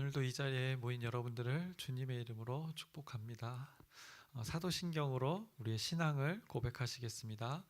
오늘도 이 자리에 모인 여러분들을 주님의 이름으로 축복합니다. 사도신경으로 우리의 신앙을 고백하시겠습니다.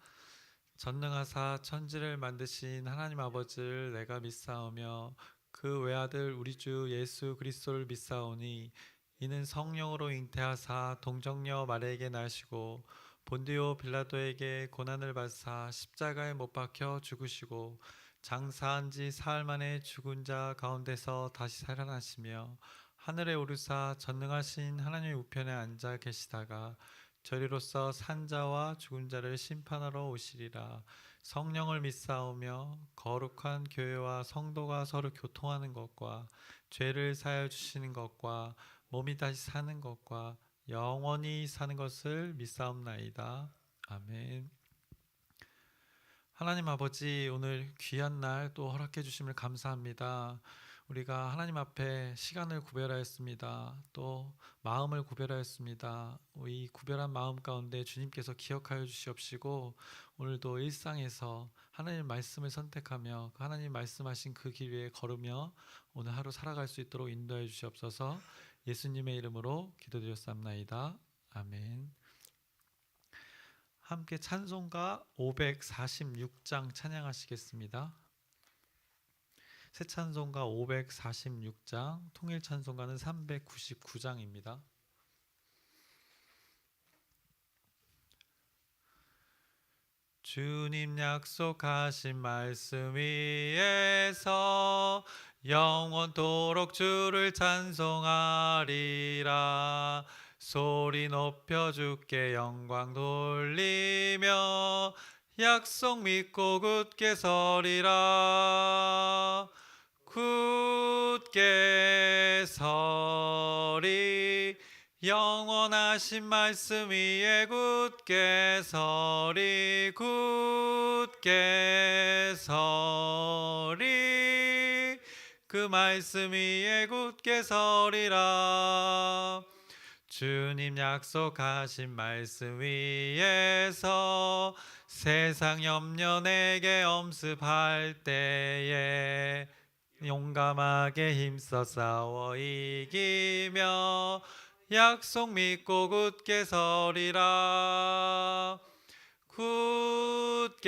전능하사 천지를 만드신 하나님 아버지를 내가 믿사오며 그 외아들 우리 주 예수 그리스도를 믿사오니 이는 성령으로 잉태하사 동정녀 마리아에게 나시고 본디오 빌라도에게 고난을 받사 십자가에 못 박혀 죽으시고 장사한 지 사흘 만에 죽은 자 가운데서 다시 살아나시며 하늘에 오르사 전능하신 하나님의 우편에 앉아 계시다가 저리로서 산 자와 죽은 자를 심판하러 오시리라. 성령을 믿사오며 거룩한 교회와 성도가 서로 교통하는 것과 죄를 사하여 주시는 것과 몸이 다시 사는 것과 영원히 사는 것을 믿사옵나이다. 아멘. 하나님 아버지, 오늘 귀한 날 또 허락해 주심을 감사합니다. 우리가 하나님 앞에 시간을 구별하였습니다. 또 마음을 구별하였습니다. 이 구별한 마음 가운데 주님께서 기억하여 주시옵시고 오늘도 일상에서 하나님 말씀을 선택하며 하나님 말씀하신 그 길 위에 걸으며 오늘 하루 살아갈 수 있도록 인도해 주시옵소서. 예수님의 이름으로 기도드렸사옵나이다. 아멘. 함께 찬송가 546장 찬양하시겠습니다. 새 찬송가 546장, 통일 찬송가는 399장입니다. 주님 약속하신 말씀 위에서 영원토록 주를 찬송하리라. 소리 높여 주께 영광 돌리며 약속 믿고 굳게 서리라. 굳게 서리 영원하신 말씀 위에 굳게 서리. 굳게 서리 그 말씀 위에 굳게 서리라. 주님 약속하신 말씀 위에서 세상 염려 내게 엄습할 때에 용감하게 힘써 싸워 이기며 약속 믿고 굳게 서리라. 굳게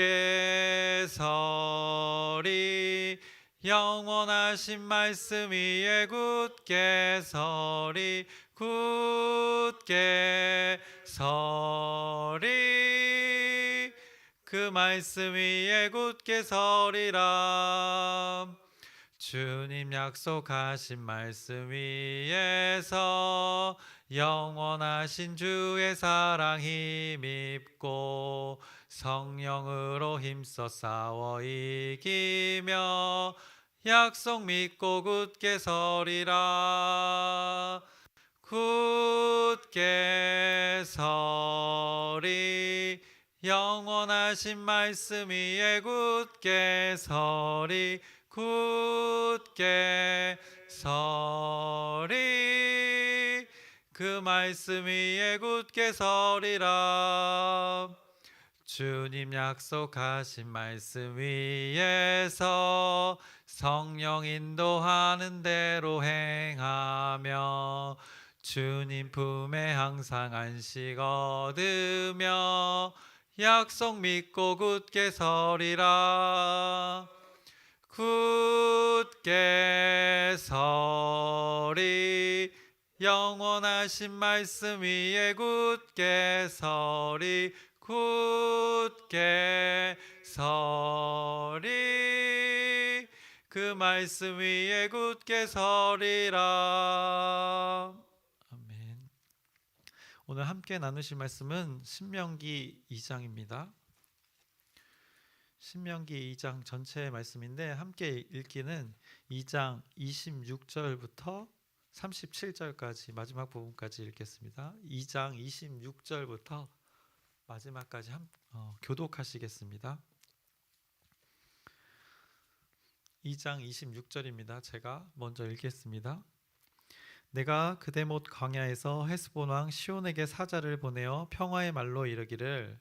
서리 영원하신 말씀 위에 굳게 서리. 굳게 서리 그 말씀 위에 굳게 서리라. 주님 약속하신 말씀 위에서 영원하신 주의 사랑 힘입고 성령으로 힘써 싸워 이기며 약속 믿고 굳게 서리라. 굳게 서리 영원하신 말씀 위에 굳게 서리. 굳게 서리 그 말씀 위에 굳게 서리라. 주님 약속하신 말씀 위에서 성령 인도하는 대로 행하며 주님 품에 항상 안식 얻으며 약속 믿고 굳게 서리라. 굳게 서리 영원하신 말씀 위에 굳게 서리. 굳게 서리 그 말씀 위에 굳게 서리라. 아멘. 오늘 함께 나누실 말씀은 신명기 2장입니다. 신명기 2장 전체의 말씀인데 함께 읽기는 2장 26절부터 37절까지 마지막 부분까지 읽겠습니다. 2장 26절부터 마지막까지 교독하시겠습니다. 2장 26절입니다. 제가 먼저 읽겠습니다. 내가 그대못 광야에서 헤스본 왕 시온에게 사자를 보내어 평화의 말로 이르기를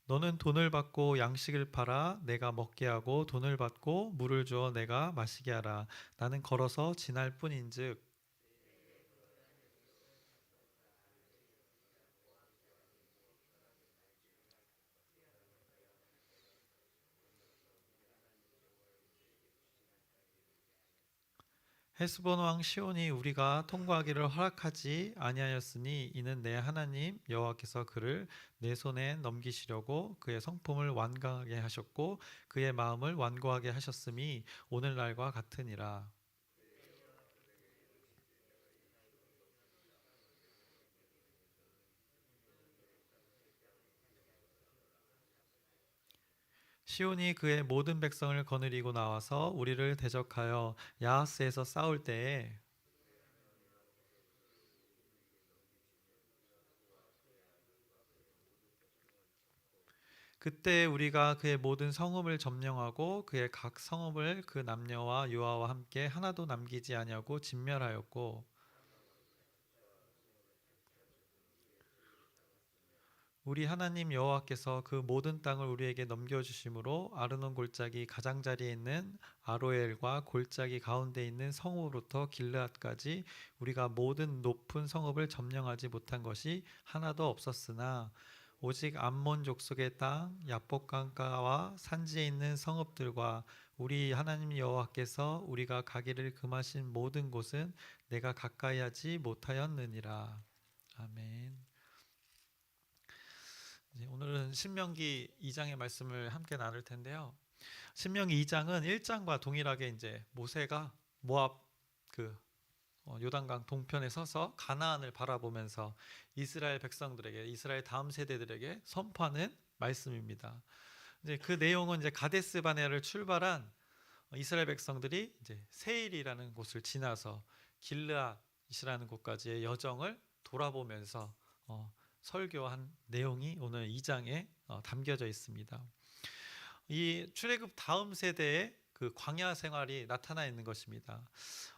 너는 돈을 받고 양식을 팔아 내가 먹게 하고 돈을 받고 물을 주어 내가 마시게 하라. 나는 걸어서 지날 뿐인즉. 헤스본 왕 시온이 우리가 통과하기를 허락하지 아니하였으니 이는 내 하나님 여호와께서 그를 내 손에 넘기시려고 그의 성품을 완강하게 하셨고 그의 마음을 완고하게 하셨음이 오늘날과 같으니라. 시온이 그의 모든 백성을 거느리고 나와서 우리를 대적하여 야하스에서 싸울 때에 그때 우리가 그의 모든 성읍을 점령하고 그의 각 성읍을 그 남녀와 유아와 함께 하나도 남기지 아니하고 진멸하였고 우리 하나님 여호와께서 그 모든 땅을 우리에게 넘겨주심으로 아르논 골짜기 가장자리에 있는 아로엘과 골짜기 가운데 있는 성읍으로부터 길르앗까지 우리가 모든 높은 성읍을 점령하지 못한 것이 하나도 없었으나 오직 암몬 족속의 땅 야복강가와 산지에 있는 성읍들과 우리 하나님 여호와께서 우리가 가기를 금하신 모든 곳은 내가 가까이 하지 못하였느니라. 아멘. 오늘은 신명기 2장의 말씀을 함께 나눌 텐데요. 신명기 2장은 1장과 동일하게 이제 모세가 모압 그 요단강 동편에 서서 가나안을 바라보면서 이스라엘 백성들에게 이스라엘 다음 세대들에게 선포하는 말씀입니다. 이제 그 내용은 이제 가데스 바네아를 출발한 이스라엘 백성들이 이제 세일이라는 곳을 지나서 길르앗이라는 곳까지의 여정을 돌아보면서 설교한 내용이 오늘 2장에 담겨져 있습니다. 이 출애굽 다음 세대의 그 광야 생활이 나타나 있는 것입니다.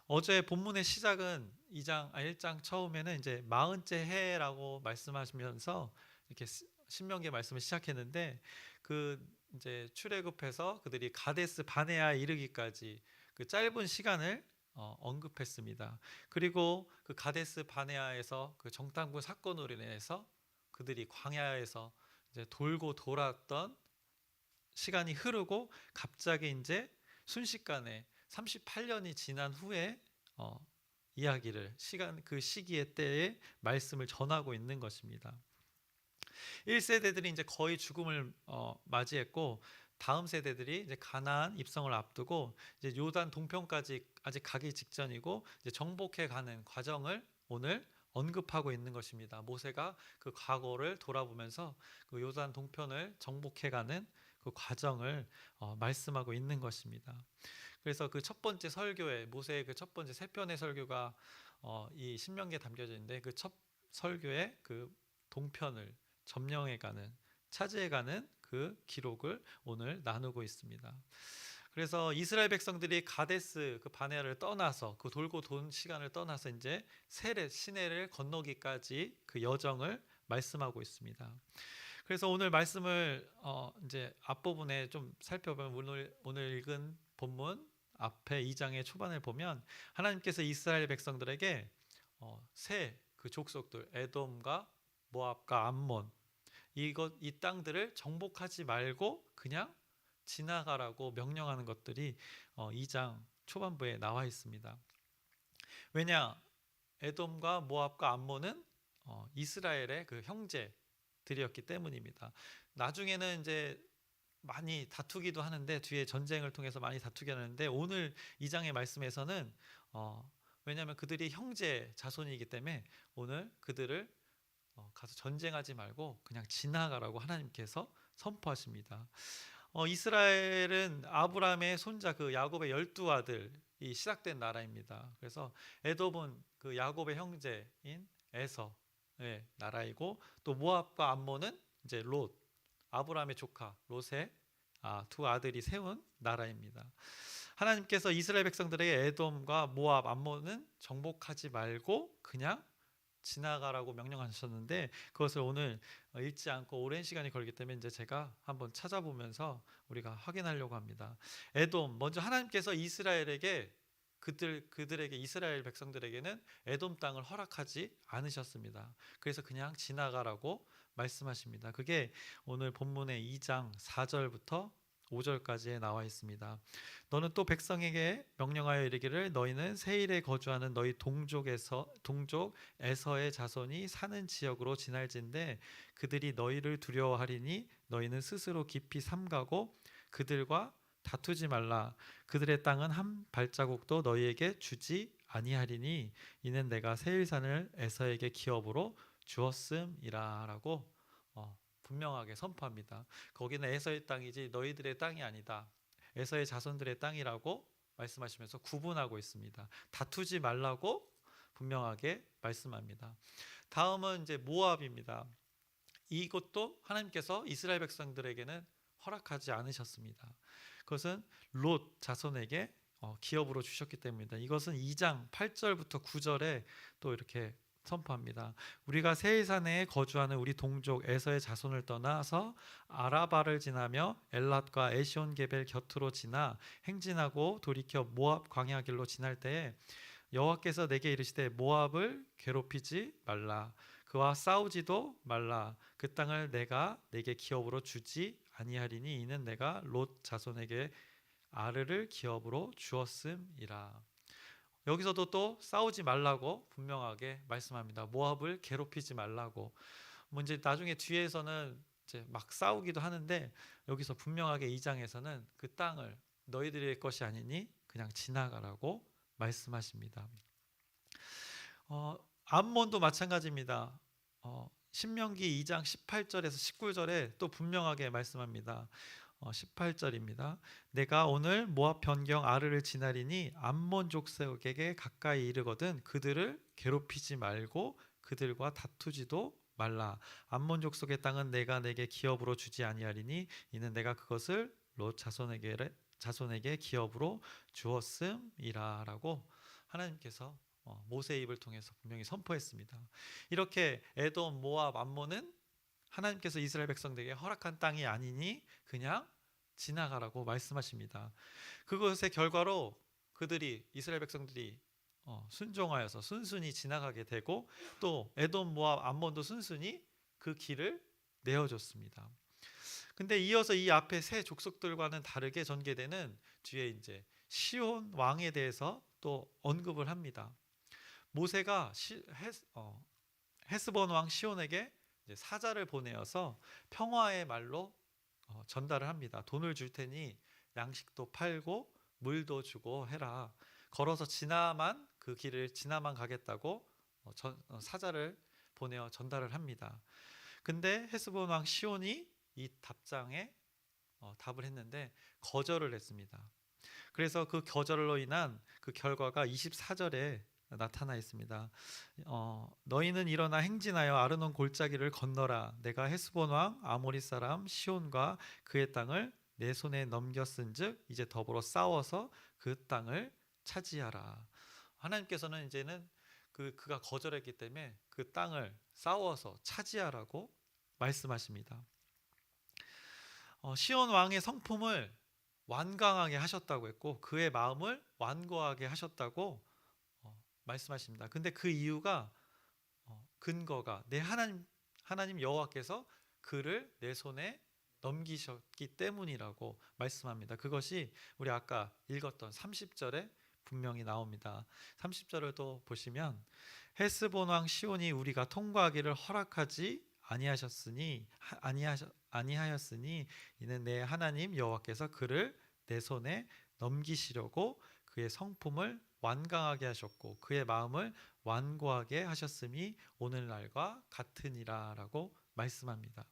어제 본문의 시작은 1장 처음에는 이제 40째 해라고 말씀하시면서 이렇게 신명기 말씀을 시작했는데 그 이제 출애굽해서 그들이 가데스 바네아에 이르기까지 그 짧은 시간을 언급했습니다. 그리고 그 가데스 바네아에서 그 정탐꾼 사건으로 인해서 그들이 광야에서 이제 돌고 돌았던 시간이 흐르고 갑자기 이제 순식간에 38년이 지난 후에 이야기를 그 시기의 때에 말씀을 전하고 있는 것입니다. 1세대들이 이제 거의 죽음을 맞이했고 다음 세대들이 이제 가나안 입성을 앞두고 이제 요단 동편까지 아직 가기 직전이고 이제 정복해 가는 과정을 오늘 언급하고 있는 것입니다. 모세가 그 과거를 돌아보면서 그 요단 동편을 정복해 가는 그 과정을 말씀하고 있는 것입니다. 그래서 그 첫 번째 설교에 모세의 그 첫 번째 세 편의 설교가 이 신명기에 담겨져 있는데 그 첫 설교의 그 동편을 점령해가는 차지해가는 그 기록을 오늘 나누고 있습니다. 그래서 이스라엘 백성들이 가데스 그 바네아를 떠나서 그 돌고 돈 시간을 떠나서 이제 세렛 시내를 건너기까지 그 여정을 말씀하고 있습니다. 그래서 오늘 말씀을 이제 앞부분에 좀 살펴보면 오늘 읽은 본문 앞에 2장의 초반을 보면 하나님께서 이스라엘 백성들에게 세 그 족속들 에돔과 모압과 암몬 이 땅들을 정복하지 말고 그냥 지나가라고 명령하는 것들이 2장 초반부에 나와 있습니다. 왜냐? 에돔과 모압과 암몬은 이스라엘의 그 형제들이었기 때문입니다. 나중에는 이제 많이 다투기도 하는데 뒤에 전쟁을 통해서 많이 다투게 하는데 오늘 2장의 말씀에서는 왜냐하면 그들이 형제 자손이기 때문에 오늘 그들을 가서 전쟁하지 말고 그냥 지나가라고 하나님께서 선포하십니다. 이스라엘은 아브라함의 손자 그 야곱의 12아들이 시작된 나라입니다. 그래서 에돔은 그 야곱의 형제인 에서의 나라이고 또 모압과 암몬은 이제 롯 아브라함의 조카 롯의 두 아들이 세운 나라입니다. 하나님께서 이스라엘 백성들에게 에돔과 모압, 암몬은 정복하지 말고 그냥 지나가라고 명령하셨는데 그것을 오늘 읽지 않고 오랜 시간이 걸기 때문에 이제 제가 한번 찾아보면서 우리가 확인하려고 합니다. 에돔, 먼저 하나님께서 이스라엘에게 그들에게 이스라엘 백성들에게는 에돔 땅을 허락하지 않으셨습니다. 그래서 그냥 지나가라고 말씀하십니다. 그게 오늘 본문의 2장 4절부터 5절까지에 나와 있습니다. 너는 또 백성에게 명령하여 이르기를 너희는 세일에 거주하는 너희 동족 에서의 자손이 사는 지역으로 지날진대 그들이 너희를 두려워하리니 너희는 스스로 깊이 삼가고 그들과 다투지 말라. 그들의 땅은 한 발자국도 너희에게 주지 아니하리니 이는 내가 세일산을 에서에게 기업으로 주었음이라라고 분명하게 선포합니다. 거기는 에서의 땅이지 너희들의 땅이 아니다. 에서의 자손들의 땅이라고 말씀하시면서 구분하고 있습니다. 다투지 말라고 분명하게 말씀합니다. 다음은 이제 모압입니다. 이것도 하나님께서 이스라엘 백성들에게는 허락하지 않으셨습니다. 그것은 롯 자손에게 기업으로 주셨기 때문입니다. 이것은 2장 8절부터 9절에 또 이렇게 선포합니다. 우리가 세일산에 거주하는 우리 동족 에서의 자손을 떠나서 아라바를 지나며 엘랏과 에시온게벨 곁으로 지나 행진하고 돌이켜 모압 광야 길로 지날 때에 여호와께서 내게 이르시되 모압을 괴롭히지 말라. 그와 싸우지도 말라. 그 땅을 내가 내게 기업으로 주지 아니하리니 이는 내가 롯 자손에게 아르를 기업으로 주었음이라. 여기서도 또 싸우지 말라고 분명하게 말씀합니다. 모압을 괴롭히지 말라고. 이제 나중에 뒤에서는 이제 막 싸우기도 하는데 여기서 분명하게 2장에서는 그 땅을 너희들의 것이 아니니 그냥 지나가라고 말씀하십니다. 암몬도 마찬가지입니다. 신명기 2장 18절에서 19절에 또 분명하게 말씀합니다. 18절입니다. 내가 오늘 모압 변경 아르를 지나리니 암몬 족속에게 가까이 이르거든 그들을 괴롭히지 말고 그들과 다투지도 말라. 암몬 족속의 땅은 내가 내게 기업으로 주지 아니하리니 이는 내가 그것을 롯 자손에게 기업으로 주었음이라라고 하나님께서 모세의 입을 통해서 분명히 선포했습니다. 이렇게 에돔, 모압, 암몬은 하나님께서 이스라엘 백성들에게 허락한 땅이 아니니 그냥 지나가라고 말씀하십니다. 그것의 결과로 그들이 이스라엘 백성들이 순종하여서 순순히 지나가게 되고 또 에돔, 모압, 암몬도 순순히 그 길을 내어줬습니다. 근데 이어서 이 앞에 세 족속들과는 다르게 전개되는 뒤에 이제 시온 왕에 대해서 또 언급을 합니다. 모세가 헤스본 왕 시온에게 사자를 보내어서 평화의 말로 전달을 합니다. 돈을 줄 테니 양식도 팔고 물도 주고 해라. 걸어서 지나만 그 길을 지나만 가겠다고 사자를 보내어 전달을 합니다. 근데 헤스본 왕 시온이 이 답장에 답을 했는데 거절을 했습니다. 그래서 그 거절로 인한 그 결과가 24절에 나타나 있습니다. 너희는 일어나 행진하여 아르논 골짜기를 건너라. 내가 헤스본 왕 아모리 사람 시온과 그의 땅을 내 손에 넘겼은즉 이제 더불어 싸워서 그 땅을 차지하라. 하나님께서는 이제는 그가 거절했기 때문에 그 땅을 싸워서 차지하라고 말씀하십니다. 시온 왕의 성품을 완강하게 하셨다고 했고 그의 마음을 완고하게 하셨다고 말씀하십니다. 근데 그 이유가 근거가 내 하나님 여호와께서 그를 내 손에 넘기셨기 때문이라고 말씀합니다. 그것이 우리 아까 읽었던 30절에 분명히 나옵니다. 30절을 또 보시면 헤스본 왕 시온이 우리가 통과하기를 허락하지 아니하였으니 이는 내 하나님 여호와께서 그를 내 손에 넘기시려고 그의 성품을 완강하게 하셨고 그의 마음을 완고하게 하셨음이 오늘날과 같으니라라고 말씀합니다.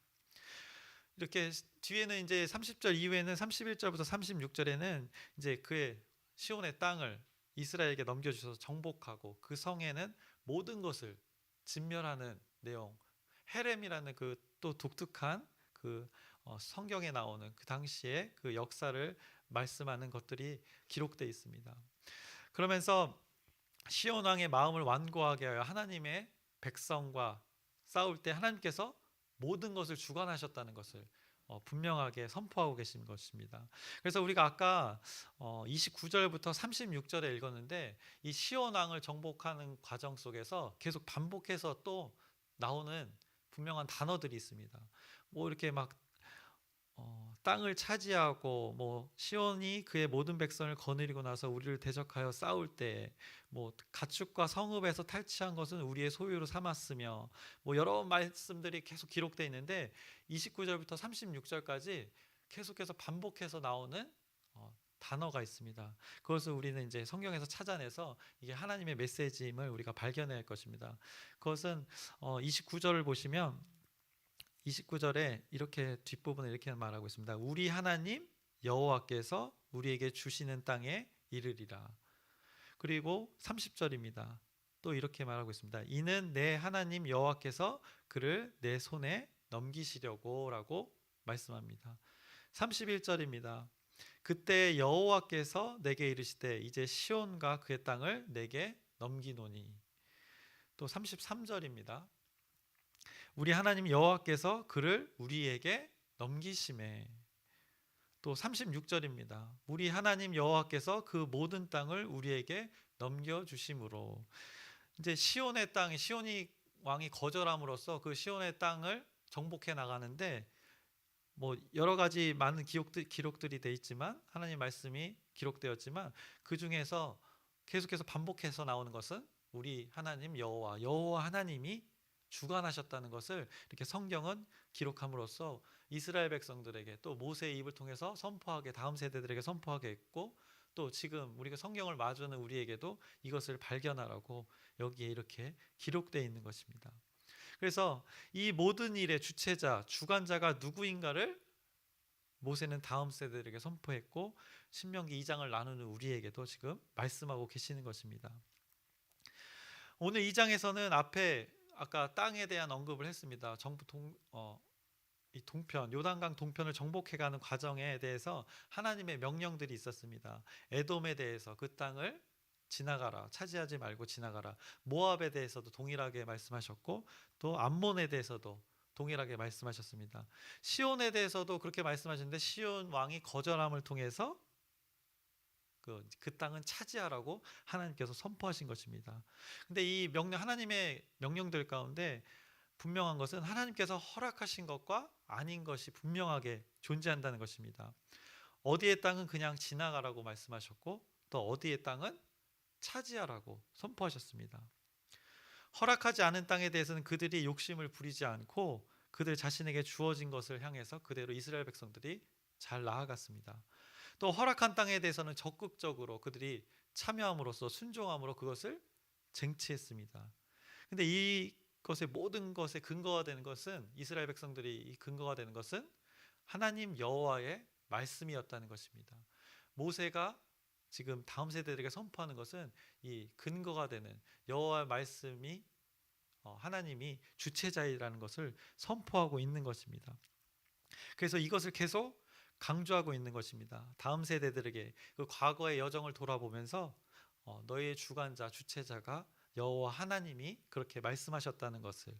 이렇게 뒤에는 이제 30절 이후에는 31절부터 36절에는 이제 그의 시온의 땅을 이스라엘에게 넘겨주셔서 정복하고 그 성에는 모든 것을 진멸하는 내용, 헤렘이라는 그 또 독특한 그 성경에 나오는 그 당시의 그 역사를 말씀하는 것들이 기록되어 있습니다. 그러면서 시온 왕의 마음을 완고하게 하여 하나님의 백성과 싸울 때 하나님께서 모든 것을 주관하셨다는 것을 분명하게 선포하고 계신 것입니다. 그래서 우리가 아까 29절부터 36절에 읽었는데 이 시온 왕을 정복하는 과정 속에서 계속 반복해서 또 나오는 분명한 단어들이 있습니다. 뭐 이렇게 막 땅을 차지하고 뭐 시온이 그의 모든 백성을 거느리고 나서 우리를 대적하여 싸울 때 뭐 가축과 성읍에서 탈취한 것은 우리의 소유로 삼았으며 뭐 여러 말씀들이 계속 기록되어 있는데 29절부터 36절까지 계속해서 반복해서 나오는 단어가 있습니다. 그것을 우리는 이제 성경에서 찾아내서 이게 하나님의 메시지임을 우리가 발견할 것입니다. 그것은 29절을 보시면 29절에 이렇게 뒷부분에 이렇게 말하고 있습니다. 우리 하나님 여호와께서 우리에게 주시는 땅에 이르리라. 그리고 30절입니다. 또 이렇게 말하고 있습니다. 이는 내 하나님 여호와께서 그를 내 손에 넘기시려고 라고 말씀합니다. 31절입니다. 그때 여호와께서 내게 이르시되 이제 시온과 그의 땅을 내게 넘기노니. 또 33절입니다. 우리 하나님 여호와께서 그를 우리에게 넘기심에. 또 36절입니다. 우리 하나님 여호와께서 그 모든 땅을 우리에게 넘겨주심으로. 이제 시온의 땅, 시온이 왕이 거절함으로써 그 시온의 땅을 정복해 나가는데 뭐 여러 가지 많은 기록들이 돼 있지만 하나님 말씀이 기록되었지만 그 중에서 계속해서 반복해서 나오는 것은 우리 하나님 여호와 하나님이 주관하셨다는 것을 이렇게 성경은 기록함으로써 이스라엘 백성들에게 또 모세의 입을 통해서 선포하게 다음 세대들에게 선포하게 했고 또 지금 우리가 성경을 마주하는 우리에게도 이것을 발견하라고 여기에 이렇게 기록되어 있는 것입니다. 그래서 이 모든 일의 주체자, 주관자가 누구인가를 모세는 다음 세대들에게 선포했고 신명기 2장을 나누는 우리에게도 지금 말씀하고 계시는 것입니다. 오늘 2장에서는 앞에 아까 땅에 대한 언급을 했습니다. 이 동편, 요단강 동편을 정복해가는 과정에 대해서 하나님의 명령들이 있었습니다. 에돔에 대해서 그 땅을 지나가라, 차지하지 말고 지나가라. 모압에 대해서도 동일하게 말씀하셨고 또 암몬에 대해서도 동일하게 말씀하셨습니다. 시온에 대해서도 그렇게 말씀하셨는데 시온 왕이 거절함을 통해서 그 땅은 차지하라고 하나님께서 선포하신 것입니다. 근데 이 하나님의 명령들 가운데 분명한 것은 하나님께서 허락하신 것과 아닌 것이 분명하게 존재한다는 것입니다. 어디의 땅은 그냥 지나가라고 말씀하셨고 또 어디의 땅은 차지하라고 선포하셨습니다. 허락하지 않은 땅에 대해서는 그들이 욕심을 부리지 않고 그들 자신에게 주어진 것을 향해서 그대로 이스라엘 백성들이 잘 나아갔습니다. 또 허락한 땅에 대해서는 적극적으로 그들이 참여함으로써 순종함으로 그것을 쟁취했습니다. 근데 이것의 모든 것의 근거가 되는 것은 이스라엘 백성들이 근거가 되는 것은 하나님 여호와의 말씀이었다는 것입니다. 모세가 지금 다음 세대들에게 선포하는 것은 이 근거가 되는 여호와의 말씀이 하나님이 주체자이라는 것을 선포하고 있는 것입니다. 그래서 이것을 계속 강조하고 있는 것입니다. 다음 세대들에게 그 과거의 여정을 돌아보면서 너희의 주관자, 주체자가 여호와 하나님이 그렇게 말씀하셨다는 것을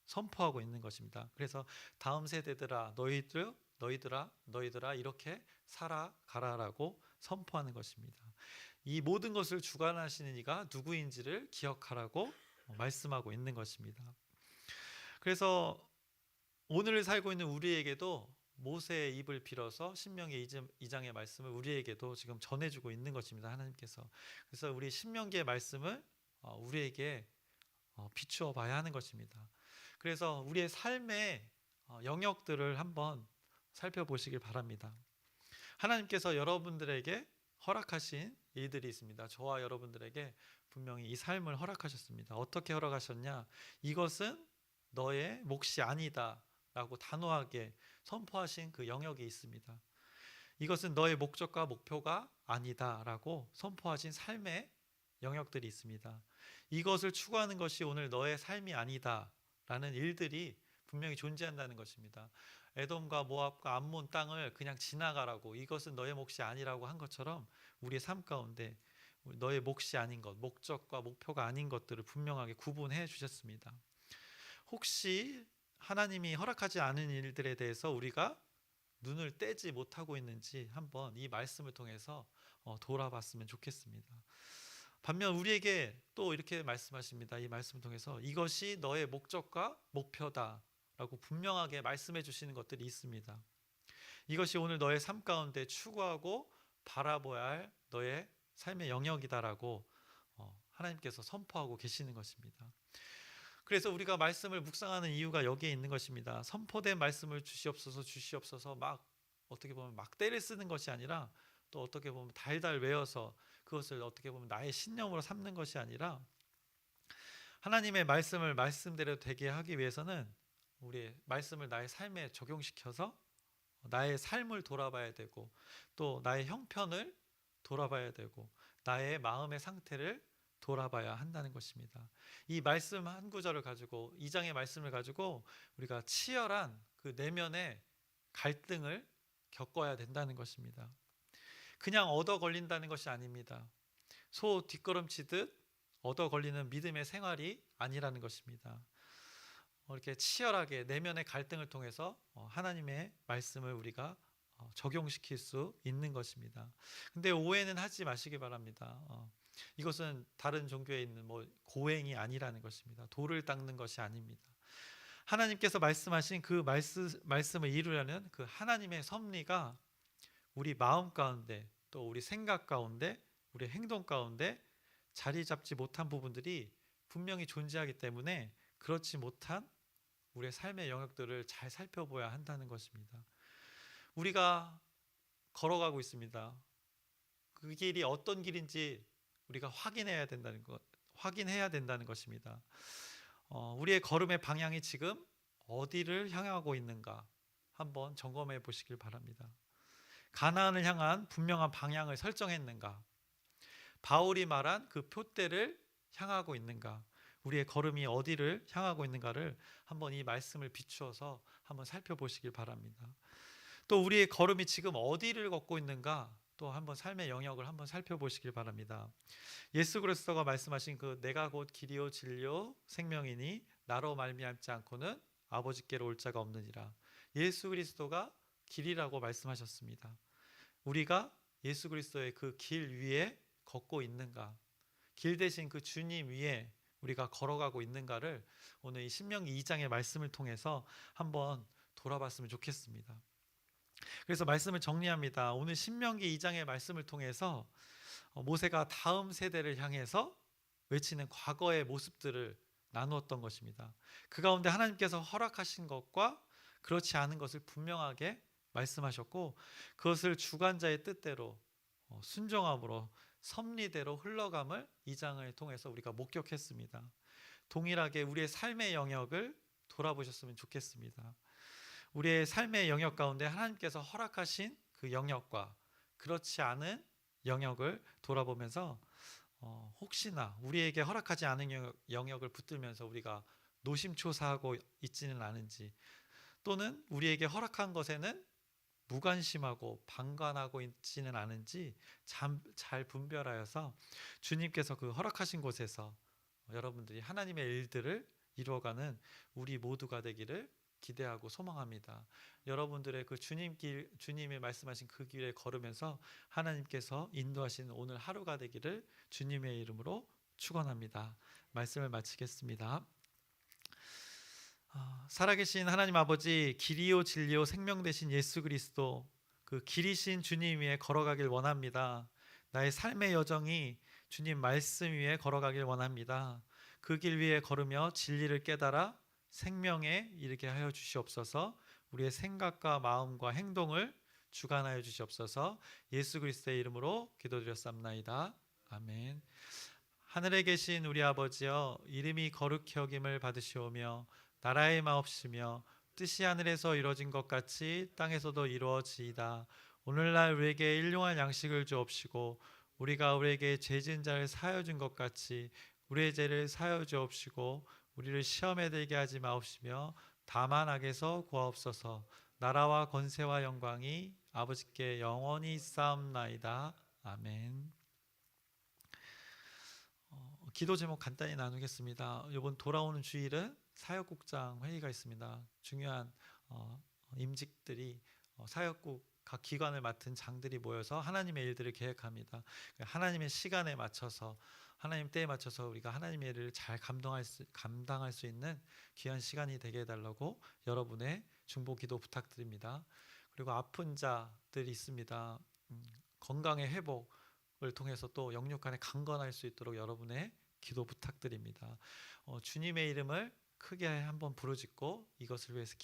선포하고 있는 것입니다. 그래서 다음 세대들아 너희들아 이렇게 살아가라라고 선포하는 것입니다. 이 모든 것을 주관하시는 이가 누구인지를 기억하라고 말씀하고 있는 것입니다. 그래서 오늘을 살고 있는 우리에게도 모세의 입을 빌어서 신명기 2장의 말씀을 우리에게도 지금 전해주고 있는 것입니다. 하나님께서. 그래서 우리 신명기의 말씀을 우리에게 비추어 봐야 하는 것입니다. 그래서 우리의 삶의 영역들을 한번 살펴보시길 바랍니다. 하나님께서 여러분들에게 허락하신 일들이 있습니다. 저와 여러분들에게 분명히 이 삶을 허락하셨습니다. 어떻게 허락하셨냐? 이것은 너의 몫이 아니다 라고 단호하게 선포하신 그 영역이 있습니다. 이것은 너의 목적과 목표가 아니다 라고 선포하신 삶의 영역들이 있습니다. 이것을 추구하는 것이 오늘 너의 삶이 아니다 라는 일들이 분명히 존재한다는 것입니다. 에돔과 모압과 암몬 땅을 그냥 지나가라고, 이것은 너의 몫이 아니라고 한 것처럼 우리의 삶 가운데 너의 몫이 아닌 것, 목적과 목표가 아닌 것들을 분명하게 구분해 주셨습니다. 혹시 하나님이 허락하지 않은 일들에 대해서 우리가 눈을 떼지 못하고 있는지 한번 이 말씀을 통해서 돌아봤으면 좋겠습니다. 반면 우리에게 또 이렇게 말씀하십니다. 이 말씀을 통해서 이것이 너의 목적과 목표다라고 분명하게 말씀해 주시는 것들이 있습니다. 이것이 오늘 너의 삶 가운데 추구하고 바라봐야 할 너의 삶의 영역이다라고 하나님께서 선포하고 계시는 것입니다. 그래서 우리가 말씀을 묵상하는 이유가 여기에 있는 것입니다. 선포된 말씀을 주시옵소서 막 어떻게 보면 막대를 쓰는 것이 아니라 또 어떻게 보면 달달 외워서 그것을 어떻게 보면 나의 신념으로 삼는 것이 아니라 하나님의 말씀을 말씀대로 되게 하기 위해서는 우리의 말씀을 나의 삶에 적용시켜서 나의 삶을 돌아봐야 되고 또 나의 형편을 돌아봐야 되고 나의 마음의 상태를 돌아봐야 한다는 것입니다. 이 말씀 한 구절을 가지고 2장의 말씀을 가지고 우리가 치열한 그 내면의 갈등을 겪어야 된다는 것입니다. 그냥 얻어 걸린다는 것이 아닙니다. 소 뒷걸음치듯 얻어 걸리는 믿음의 생활이 아니라는 것입니다. 이렇게 치열하게 내면의 갈등을 통해서 하나님의 말씀을 우리가 적용시킬 수 있는 것입니다. 근데 오해는 하지 마시기 바랍니다. 이것은 다른 종교에 있는 고행이 아니라는 것입니다. 돌을 닦는 것이 아닙니다. 하나님께서 말씀하신 그 말씀을 이루려는 그 하나님의 섭리가 우리 마음 가운데 또 우리 생각 가운데 우리 행동 가운데 자리 잡지 못한 부분들이 분명히 존재하기 때문에 그렇지 못한 우리의 삶의 영역들을 잘 살펴봐야 한다는 것입니다. 우리가 걸어가고 있습니다. 그 길이 어떤 길인지 우리가 확인해야 된다는 것입니다. 우리의 걸음의 방향이 지금 어디를 향하고 있는가 한번 점검해 보시길 바랍니다. 가나안을 향한 분명한 방향을 설정했는가? 바울이 말한 그 표대를 향하고 있는가? 우리의 걸음이 어디를 향하고 있는가를 한번 이 말씀을 비추어서 한번 살펴보시길 바랍니다. 또 우리의 걸음이 지금 어디를 걷고 있는가? 또 한번 삶의 영역을 한번 살펴보시길 바랍니다. 예수 그리스도가 말씀하신 그 내가 곧 길이요 진리요 생명이니 나로 말미암지 않고는 아버지께로 올 자가 없느니라. 예수 그리스도가 길이라고 말씀하셨습니다. 우리가 예수 그리스도의 그 길 위에 걷고 있는가? 길 대신 그 주님 위에 우리가 걸어가고 있는가를 오늘 이 신명기 2장의 말씀을 통해서 한번 돌아봤으면 좋겠습니다. 그래서 말씀을 정리합니다. 오늘 신명기 2장의 말씀을 통해서 모세가 다음 세대를 향해서 외치는 과거의 모습들을 나누었던 것입니다. 그 가운데 하나님께서 허락하신 것과 그렇지 않은 것을 분명하게 말씀하셨고 그것을 주관자의 뜻대로 순종함으로 섭리대로 흘러감을 2장을 통해서 우리가 목격했습니다. 동일하게 우리의 삶의 영역을 돌아보셨으면 좋겠습니다. 우리의 삶의 영역 가운데 하나님께서 허락하신 그 영역과 그렇지 않은 영역을 돌아보면서 혹시나 우리에게 허락하지 않은 영역을 붙들면서 우리가 노심초사하고 있지는 않은지 또는 우리에게 허락한 것에는 무관심하고 방관하고 있지는 않은지 잘 분별하여서 주님께서 그 허락하신 곳에서 여러분들이 하나님의 일들을 이루어가는 우리 모두가 되기를 기대하고 소망합니다. 여러분들의 그 주님이 말씀하신 그 길에 걸으면서 하나님께서 인도하시는 오늘 하루가 되기를 주님의 이름으로 축원합니다. 말씀을 마치겠습니다. 살아계신 하나님 아버지, 길이요 진리요 생명 되신 예수 그리스도 그 길이신 주님 위에 걸어가길 원합니다. 나의 삶의 여정이 주님 말씀 위에 걸어가길 원합니다. 그 길 위에 걸으며 진리를 깨달아 생명에 이르게 하여 주시옵소서. 우리의 생각과 마음과 행동을 주관하여 주시옵소서. 예수 그리스도의 이름으로 기도드렸사옵나이다. 아멘. 하늘에 계신 우리 아버지여, 이름이 거룩히 여김을 받으시오며 나라의 마옵시며 뜻이 하늘에서 이루어진 것 같이 땅에서도 이루어지이다. 오늘날 우리에게 일용할 양식을 주옵시고 우리가 우리에게 죄 지은 자를 사하여 준 것 같이 우리의 죄를 사하여 주옵시고 우리를 시험에 들게 하지 마옵시며 다만 악에서 구하옵소서. 나라와 권세와 영광이 아버지께 영원히 있사옵나이다. 아멘. 기도 제목 간단히 나누겠습니다. 이번 돌아오는 주일은 사역국장 회의가 있습니다. 중요한 임직들이 사역국 각 기관을 맡은 장들이 모여서 하나님의 일들을 계획합니다. 하나님의 시간에 맞춰서 하나님 때에 맞춰서 우리가 하나님의 일을 잘 감당할 수 있는 귀한 시간이 되게 해달라고 여러분의 중보 기도 부탁드립니다. 그리고 아픈 자들이 있습니다. 건강의 회복을 통해서 또 영육 간에 강건할 수 있도록 여러분의 기도 부탁드립니다. 주님의 이름을 크게 한번 부르짖고 이것을 위해서